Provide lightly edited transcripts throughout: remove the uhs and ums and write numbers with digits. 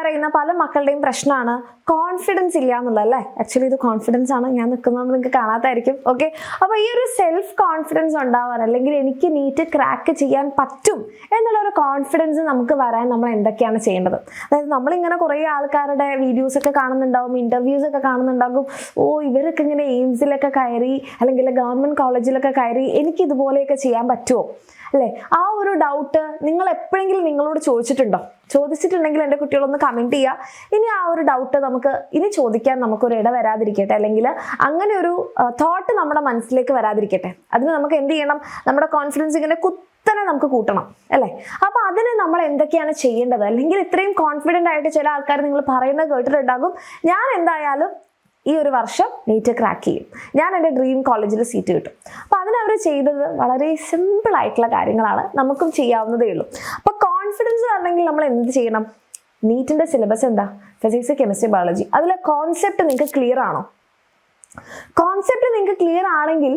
Share ചെയ്യുന്ന പല മക്കളുടെയും പ്രശ്നമാണ് കോൺഫിഡൻസ് ഇല്ല എന്നുള്ളത് അല്ലേ. ആക്ച്വലി ഇത് കോൺഫിഡൻസ് ആണ്, ഞാൻ നിൽക്കുന്നതുകൊണ്ട് നിങ്ങൾക്ക് കാണാത്തായിരിക്കും. ഓക്കെ, അപ്പോൾ ഈ ഒരു സെൽഫ് കോൺഫിഡൻസ് ഉണ്ടാവാൻ, അല്ലെങ്കിൽ എനിക്ക് നീറ്റ് ക്രാക്ക് ചെയ്യാൻ പറ്റും എന്നുള്ള ഒരു കോൺഫിഡൻസ് നമുക്ക് വരാൻ നമ്മൾ എന്തൊക്കെയാണ് ചെയ്യേണ്ടത്? അതായത് നമ്മളിങ്ങനെ കുറേ ആൾക്കാരുടെ വീഡിയോസ് ഒക്കെ കാണുന്നുണ്ടാവും, ഇന്റർവ്യൂസ് ഒക്കെ കാണുന്നുണ്ടാകും. ഓ, ഇവരൊക്കെ ഇങ്ങനെ എയിംസിലൊക്കെ കയറി അല്ലെങ്കിൽ ഗവൺമെന്റ് കോളേജിലൊക്കെ കയറി, എനിക്ക് ഇതുപോലെയൊക്കെ ചെയ്യാൻ പറ്റുമോ അല്ലേ? ആ ഒരു ഡൗട്ട് നിങ്ങൾ എപ്പോഴെങ്കിലും നിങ്ങളോട് ചോദിച്ചിട്ടുണ്ടോ? ചോദിച്ചിട്ടുണ്ടെങ്കിൽ എൻ്റെ കുട്ടികളൊന്ന് കമൻറ്റ് ചെയ്യുക. ഇനി ആ ഒരു ഡൗട്ട് നമുക്ക് ഇനി ചോദിക്കാൻ നമുക്കൊരു ഇട വരാതിരിക്കട്ടെ, അല്ലെങ്കിൽ അങ്ങനെ ഒരു തോട്ട് നമ്മുടെ മനസ്സിലേക്ക് വരാതിരിക്കട്ടെ. അതിന് നമുക്ക് എന്ത് ചെയ്യണം? നമ്മുടെ കോൺഫിഡൻസ് ഇങ്ങനെ കുത്തനെ നമുക്ക് കൂട്ടണം അല്ലേ. അപ്പൊ അതിന് നമ്മൾ എന്തൊക്കെയാണ് ചെയ്യേണ്ടത്? അല്ലെങ്കിൽ ഇത്രയും കോൺഫിഡൻ്റ് ആയിട്ട് ചില ആൾക്കാർ നിങ്ങൾ പറയുന്നത് കേട്ടിട്ടുണ്ടാകും, ഞാൻ എന്തായാലും ഈ ഒരു വർഷം നീറ്റ് ക്രാക്ക് ചെയ്യും, ഞാൻ എൻ്റെ ഡ്രീം കോളേജിൽ സീറ്റ് കിട്ടും. അപ്പോൾ അതിനവർ ചെയ്തത് വളരെ സിമ്പിൾ ആയിട്ടുള്ള കാര്യങ്ങളാണ്, നമുക്കും ചെയ്യാവുന്നതേ ഉള്ളൂ. അപ്പോൾ കോൺഫിഡൻസ് വരണമെങ്കിൽ നമ്മൾ എന്ത് ചെയ്യണം? നീറ്റിൻ്റെ സിലബസ് എന്താ? Physics, chemistry, biology. അതിലെ കോൺസെപ്റ്റ് നിങ്ങൾക്ക് ക്ലിയർ ആണോ? കോൺസെപ്റ്റ് നിങ്ങൾക്ക് ക്ലിയർ ആണെങ്കിൽ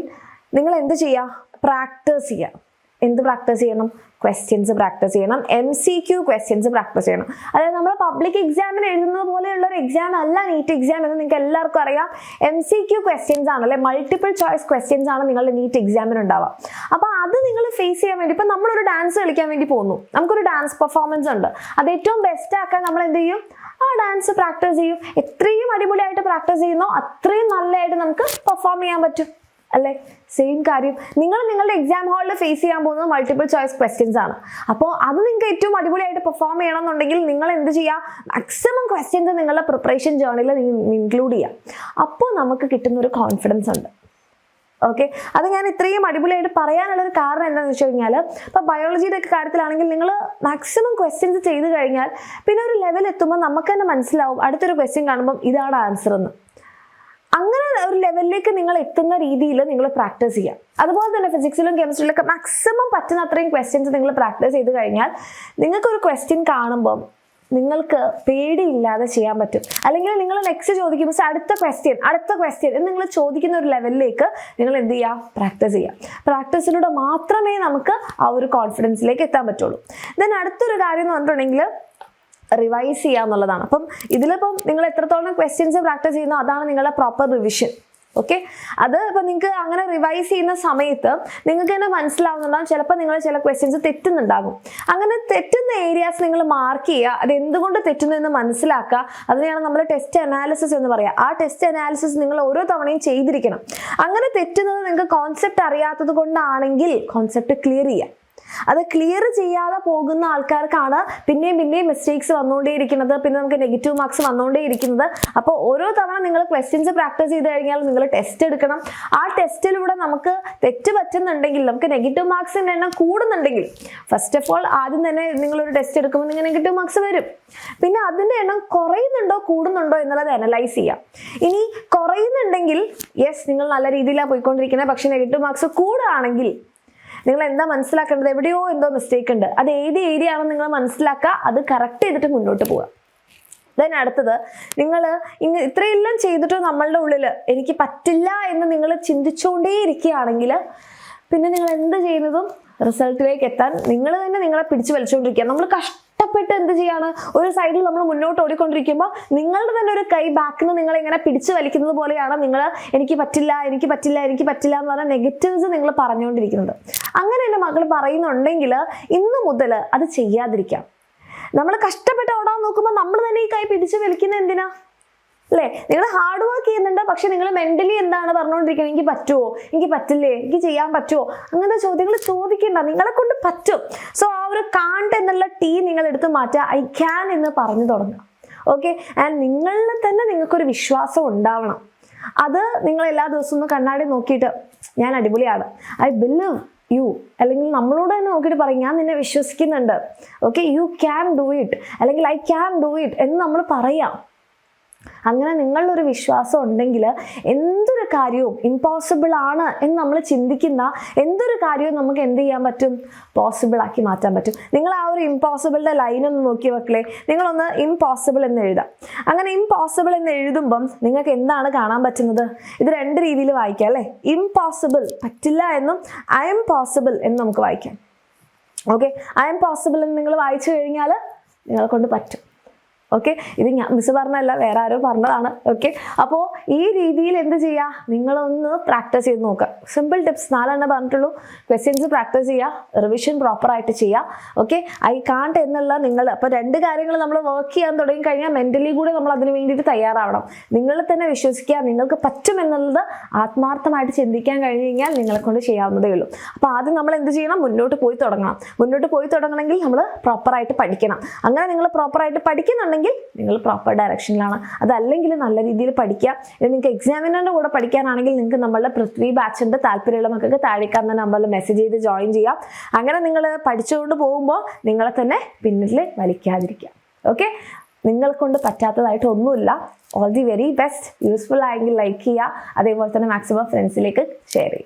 നിങ്ങൾ എന്ത് ചെയ്യുക? പ്രാക്ടീസ് ചെയ്യുക. എന്ത് പ്രാക്ടീസ് ചെയ്യണം? ക്വസ്റ്റ്യൻസ് പ്രാക്ടീസ് ചെയ്യണം, MCQ ക്വസ്റ്റ്യൻസ് പ്രാക്ടീസ് ചെയ്യണം. അതായത് നമ്മൾ പബ്ലിക് എക്സാമിന് എഴുതുന്നത് പോലെയുള്ള ഒരു എക്സാം അല്ല നീറ്റ് എക്സാം എന്ന് നിങ്ങൾക്ക് എല്ലാവർക്കും അറിയാം. MCQ ക്വസ്റ്റ്യൻസ് ആണ്, അല്ലെ മൾട്ടിപ്പിൾ ചോയ്സ് ക്വസ്റ്റ്യൻസ് ആണ് നിങ്ങളുടെ നീറ്റ് എക്സാമിന് ഉണ്ടാവുക. അപ്പോൾ അത് നിങ്ങൾ ഫേസ് ചെയ്യാൻ വേണ്ടി, ഇപ്പം നമ്മളൊരു ഡാൻസ് കളിക്കാൻ വേണ്ടി പോകുന്നു, നമുക്കൊരു ഡാൻസ് പെർഫോമൻസ് ഉണ്ട്, അത് ഏറ്റവും ബെസ്റ്റ് ആക്കാൻ നമ്മൾ എന്ത് ചെയ്യും? ആ ഡാൻസ് പ്രാക്ടീസ് ചെയ്യും. എത്രയും അടിപൊളിയായിട്ട് പ്രാക്ടീസ് ചെയ്യുന്നോ അത്രയും നല്ലതായിട്ട് നമുക്ക് പെർഫോം ചെയ്യാൻ പറ്റും അല്ലേ. സെയിം കാര്യം നിങ്ങൾ നിങ്ങളുടെ എക്സാം ഹാളിൽ ഫേസ് ചെയ്യാൻ പോകുന്നത് മൾട്ടിപ്പിൾ ചോയ്സ് ക്വസ്റ്റ്യൻസ് ആണ്. അപ്പോൾ അത് നിങ്ങൾക്ക് ഏറ്റവും അടിപൊളിയായിട്ട് പെർഫോം ചെയ്യണം എന്നുണ്ടെങ്കിൽ നിങ്ങൾ എന്ത് ചെയ്യുക? മാക്സിമം ക്വസ്റ്റ്യൻസ് നിങ്ങളുടെ പ്രിപ്പറേഷൻ ജേർണിയിൽ ഇൻക്ലൂഡ് ചെയ്യുക. അപ്പോൾ നമുക്ക് കിട്ടുന്ന ഒരു കോൺഫിഡൻസ് ഉണ്ട്. ഓക്കെ, അത് ഞാൻ ഇത്രയും അടിപൊളിയായിട്ട് പറയാനുള്ളൊരു കാരണം എന്താണെന്ന് വെച്ച് കഴിഞ്ഞാൽ, ഇപ്പോൾ ബയോളജിയുടെ ഒക്കെ കാര്യത്തിലാണെങ്കിൽ നിങ്ങൾ മാക്സിമം ക്വസ്റ്റ്യൻസ് ചെയ്ത് കഴിഞ്ഞാൽ പിന്നെ ഒരു ലെവൽ എത്തുമ്പോൾ നമുക്ക് തന്നെ മനസ്സിലാവും അടുത്തൊരു ക്വസ്റ്റ്യൻ കാണുമ്പോൾ ഇതാണ് ആൻസർ എന്ന്. അങ്ങനെ ഒരു ലെവലിലേക്ക് നിങ്ങൾ എത്തുന്ന രീതിയിൽ നിങ്ങൾ പ്രാക്ടീസ് ചെയ്യുക. അതുപോലെ തന്നെ ഫിസിക്സിലും കെമിസ്ട്രിയിലൊക്കെ മാക്സിമം പറ്റുന്ന അത്രയും ക്വസ്റ്റ്യൻസ് നിങ്ങൾ പ്രാക്ടീസ് ചെയ്ത് കഴിഞ്ഞാൽ നിങ്ങൾക്കൊരു ക്വസ്റ്റ്യൻ കാണുമ്പം നിങ്ങൾക്ക് പേടിയില്ലാതെ ചെയ്യാൻ പറ്റും. അല്ലെങ്കിൽ നിങ്ങൾ നെക്സ്റ്റ് ചോദിക്കുമ്പോൾ അടുത്ത ക്വസ്റ്റ്യൻ എന്ന് നിങ്ങൾ ചോദിക്കുന്ന ഒരു ലെവലിലേക്ക് നിങ്ങൾ എന്ത് ചെയ്യുക? പ്രാക്ടീസ് ചെയ്യുക. പ്രാക്ടീസിലൂടെ മാത്രമേ നമുക്ക് ആ ഒരു കോൺഫിഡൻസിലേക്ക് എത്താൻ പറ്റുള്ളൂ. ദെൻ അടുത്തൊരു കാര്യം എന്ന് പറഞ്ഞിട്ടുണ്ടെങ്കിൽ റിവൈസ് ചെയ്യുക എന്നുള്ളതാണ്. അപ്പം ഇതിലിപ്പം നിങ്ങൾ എത്രത്തോളം ക്വസ്റ്റ്യൻസ് പ്രാക്ടീസ് ചെയ്യുന്നോ അതാണ് നിങ്ങളുടെ പ്രോപ്പർ റിവിഷൻ. ഓക്കെ, അത് ഇപ്പം നിങ്ങൾക്ക് അങ്ങനെ റിവൈസ് ചെയ്യുന്ന സമയത്ത് നിങ്ങൾക്ക് തന്നെ മനസ്സിലാവുന്നുണ്ടാകും ചിലപ്പോൾ നിങ്ങൾ ചില ക്വസ്റ്റ്യൻസ് തെറ്റുന്നുണ്ടാകും. അങ്ങനെ തെറ്റുന്ന ഏരിയാസ് നിങ്ങൾ മാർക്ക് ചെയ്യുക, അത് എന്തുകൊണ്ട് തെറ്റുന്നു എന്ന് മനസ്സിലാക്കുക. അതിനെയാണ് നമ്മൾ ടെസ്റ്റ് അനാലിസിസ് എന്ന് പറയുക. ആ ടെസ്റ്റ് അനാലിസിസ് നിങ്ങൾ ഓരോ തവണയും ചെയ്തിരിക്കണം. അങ്ങനെ തെറ്റുന്നത് നിങ്ങൾക്ക് കോൺസെപ്റ്റ് അറിയാത്തത് കൊണ്ടാണെങ്കിൽ കോൺസെപ്റ്റ് ക്ലിയർ ചെയ്യുക. അത് ക്ലിയർ ചെയ്യാതെ പോകുന്ന ആൾക്കാർക്കാണ് പിന്നെയും മിസ്റ്റേക്സ് വന്നുകൊണ്ടേയിരിക്കുന്നത്, പിന്നെ നമുക്ക് നെഗറ്റീവ് മാർക്സ് വന്നുകൊണ്ടേയിരിക്കുന്നത്. അപ്പോൾ ഓരോ തവണ നിങ്ങൾ ക്വസ്റ്റ്യൻസ് പ്രാക്ടീസ് ചെയ്ത് കഴിഞ്ഞാൽ നിങ്ങൾ ടെസ്റ്റ് എടുക്കണം. ആ ടെസ്റ്റിലൂടെ നമുക്ക് തെറ്റ് പറ്റുന്നുണ്ടെങ്കിൽ, നമുക്ക് നെഗറ്റീവ് മാർക്സിൻ്റെ എണ്ണം കൂടുന്നുണ്ടെങ്കിൽ, ഫസ്റ്റ് ഓഫ് ഓൾ ആദ്യം തന്നെ നിങ്ങളൊരു ടെസ്റ്റ് എടുക്കുമ്പോൾ നിങ്ങൾക്ക് നെഗറ്റീവ് മാർക്സ് വരും. പിന്നെ അതിൻ്റെ എണ്ണം കുറയുന്നുണ്ടോ കൂടുന്നുണ്ടോ എന്നുള്ളത് അനലൈസ് ചെയ്യാം. ഇനി കുറയുന്നുണ്ടെങ്കിൽ യെസ് നിങ്ങൾ നല്ല രീതിയിലാണ് പോയിക്കൊണ്ടിരിക്കുന്നത്, പക്ഷേ നെഗറ്റീവ് മാർക്സ് കൂടുകയാണെങ്കിൽ നിങ്ങൾ എന്താ മനസ്സിലാക്കേണ്ടത്? എവിടെയോ എന്തോ മിസ്റ്റേക്ക് ഉണ്ട്. അത് ഏത് ഏരിയ ആണെന്ന് നിങ്ങൾ മനസ്സിലാക്കുക, അത് കറക്റ്റ് ചെയ്തിട്ട് മുന്നോട്ട് പോവുക. ദെൻ അടുത്തത്, നിങ്ങൾ ഇത്രയെല്ലാം ചെയ്തിട്ട് നമ്മളുടെ ഉള്ളിൽ എനിക്ക് പറ്റില്ല എന്ന് നിങ്ങൾ ചിന്തിച്ചുകൊണ്ടേ ഇരിക്കുകയാണെങ്കിൽ പിന്നെ നിങ്ങൾ എന്ത് ചെയ്യുന്നതും റിസൾട്ടിലേക്ക് എത്താൻ നിങ്ങൾ തന്നെ നിങ്ങളെ പിടിച്ചു വലിച്ചുകൊണ്ടിരിക്കുക. നമ്മൾ കഷ്ടപ്പെട്ട് എന്ത് ചെയ്യാണ്? ഒരു സൈഡിൽ നമ്മൾ മുന്നോട്ട് ഓടിക്കൊണ്ടിരിക്കുമ്പോൾ നിങ്ങളുടെ തന്നെ ഒരു കൈ ബാക്കിൽ നിന്ന് നിങ്ങൾ ഇങ്ങനെ പിടിച്ചു വലിക്കുന്നത് പോലെയാണ് നിങ്ങൾ എനിക്ക് പറ്റില്ല എന്ന് പറഞ്ഞ നെഗറ്റീവ്സ് നിങ്ങൾ പറഞ്ഞുകൊണ്ടിരിക്കുന്നത്. അങ്ങനെ എൻ്റെ മകൾ പറയുന്നുണ്ടെങ്കിൽ ഇന്ന് മുതൽ അത് ചെയ്യാതിരിക്കാം. നമ്മൾ കഷ്ടപ്പെട്ട് ഓടാൻ നോക്കുമ്പോൾ നമ്മൾ തന്നെ ഈ കൈ പിടിച്ചു വലിക്കുന്നത് എന്തിനാ അല്ലേ? നിങ്ങൾ ഹാർഡ് വർക്ക് ചെയ്യുന്നുണ്ട്, പക്ഷെ നിങ്ങൾ മെന്റലി എന്താണ് പറഞ്ഞുകൊണ്ടിരിക്കുന്നത്? എനിക്ക് പറ്റുമോ, എനിക്ക് പറ്റില്ലേ, എനിക്ക് ചെയ്യാൻ പറ്റുമോ? അങ്ങനത്തെ ചോദ്യങ്ങൾ ചോദിക്കണ്ട, നിങ്ങളെ കൊണ്ട് പറ്റും. സോ ആ ഒരു കാണ്ട് എന്നുള്ള ടീ നിങ്ങൾ എടുത്ത് മാറ്റുക, ഐ ക്യാൻ എന്ന് പറഞ്ഞു തുടങ്ങുക. ഓക്കെ, ആൻഡ് നിങ്ങളിൽ തന്നെ നിങ്ങൾക്കൊരു വിശ്വാസം ഉണ്ടാവണം. അത് നിങ്ങൾ എല്ലാ ദിവസവും ഒന്ന് കണ്ണാടി നോക്കിയിട്ട് ഞാൻ അടിപൊളിയാണ്, ഐ ബിലീവ് യു, അല്ലെങ്കിൽ നമ്മളോട് തന്നെ നോക്കിയിട്ട് പറയും ഞാൻ നിന്നെ വിശ്വസിക്കുന്നുണ്ട്. Okay, you can do it, അല്ലെങ്കിൽ ഐ ക്യാൻ ഡു ഇറ്റ് എന്ന് നമ്മൾ പറയാം. അങ്ങനെ നിങ്ങളൊരു വിശ്വാസം ഉണ്ടെങ്കിൽ എന്തൊരു കാര്യവും ഇമ്പോസിബിൾ ആണ് എന്ന് നമ്മൾ ചിന്തിക്കുന്ന എന്തൊരു കാര്യവും നമുക്ക് എന്ത് ചെയ്യാൻ പറ്റും? പോസിബിൾ ആക്കി മാറ്റാൻ പറ്റും. നിങ്ങൾ ആ ഒരു ഇമ്പോസിബിളിൻ്റെ ലൈനൊന്ന് നോക്കി വെക്കലേ. നിങ്ങളൊന്ന് ഇമ്പോസിബിൾ എന്ന് എഴുതാം. അങ്ങനെ ഇമ്പോസിബിൾ എന്ന് എഴുതുമ്പം നിങ്ങൾക്ക് എന്താണ് കാണാൻ പറ്റുന്നത്? ഇത് രണ്ട് രീതിയിൽ വായിക്കാം അല്ലേ? ഇമ്പോസിബിൾ പറ്റില്ല എന്നും ഐ എം പോസിബിൾ എന്ന് നമുക്ക് വായിക്കാം. ഓക്കെ, ഐ എം പോസിബിൾ എന്ന് നിങ്ങൾ വായിച്ചു കഴിഞ്ഞാൽ നിങ്ങളെ കൊണ്ട് പറ്റും. ഓക്കെ, ഇത് ഞാൻ മിസ് പറഞ്ഞല്ല, വേറെ ആരോ പറഞ്ഞതാണ്. ഓക്കെ, അപ്പോൾ ഈ രീതിയിൽ എന്ത് ചെയ്യുക, നിങ്ങളൊന്ന് പ്രാക്ടീസ് ചെയ്ത് നോക്കുക. സിമ്പിൾ ടിപ്സ് 4 പറഞ്ഞിട്ടുള്ളൂ. ക്വസ്റ്റ്യൻസ് പ്രാക്ടീസ് ചെയ്യുക, റിവിഷൻ പ്രോപ്പറായിട്ട് ചെയ്യുക. ഓക്കെ, ഐ കാണ്ട് എന്നുള്ള നിങ്ങൾ അപ്പോൾ 2 കാര്യങ്ങൾ നമ്മൾ വർക്ക് ചെയ്യാൻ തുടങ്ങി കഴിഞ്ഞാൽ മെൻ്റലി കൂടെ നമ്മൾ അതിന് വേണ്ടിയിട്ട് തയ്യാറാവണം. നിങ്ങൾ തന്നെ വിശ്വസിക്കുക, നിങ്ങൾക്ക് പറ്റുമെന്നുള്ളത് ആത്മാർത്ഥമായിട്ട് ചിന്തിക്കാൻ കഴിഞ്ഞ് കഴിഞ്ഞാൽ നിങ്ങളെ കൊണ്ട് ചെയ്യാവുന്നതേ ഉള്ളൂ. അപ്പോൾ ആദ്യം നമ്മൾ എന്ത് ചെയ്യണം, മുന്നോട്ട് പോയി തുടങ്ങണം. മുന്നോട്ട് പോയി തുടങ്ങണമെങ്കിൽ നമ്മൾ പ്രോപ്പറായിട്ട് പഠിക്കണം. അങ്ങനെ നിങ്ങൾ പ്രോപ്പറായിട്ട് പഠിക്കുന്നുണ്ടെങ്കിൽ നിങ്ങൾ പ്രോപ്പർ ഡയറക്ഷനിലാണ്. അതല്ലെങ്കിൽ നല്ല രീതിയിൽ പഠിക്കുക. ഇനി നിങ്ങൾക്ക് എക്സാമിനറിൻ്റെ കൂടെ പഠിക്കാനാണെങ്കിൽ നിങ്ങൾക്ക് നമ്മളുടെ പൃഥ്വി ബാച്ചിൻ്റെ താല്പര്യമുള്ള മക്കൾക്ക് താഴേക്കാവുന്ന നമ്പറിൽ മെസ്സേജ് ചെയ്ത് ജോയിൻ ചെയ്യാം. അങ്ങനെ നിങ്ങൾ പഠിച്ചുകൊണ്ട് പോകുമ്പോൾ നിങ്ങളെ തന്നെ പിന്നിൽ വലിക്കാതിരിക്കുക. ഓക്കെ, നിങ്ങളെ കൊണ്ട് പറ്റാത്തതായിട്ട് ഒന്നുമില്ല. All the very best. Useful ആയെങ്കിൽ ലൈക്ക് ചെയ്യുക, അതേപോലെ തന്നെ മാക്സിമം ഫ്രണ്ട്സിലേക്ക് ഷെയർ ചെയ്യുക.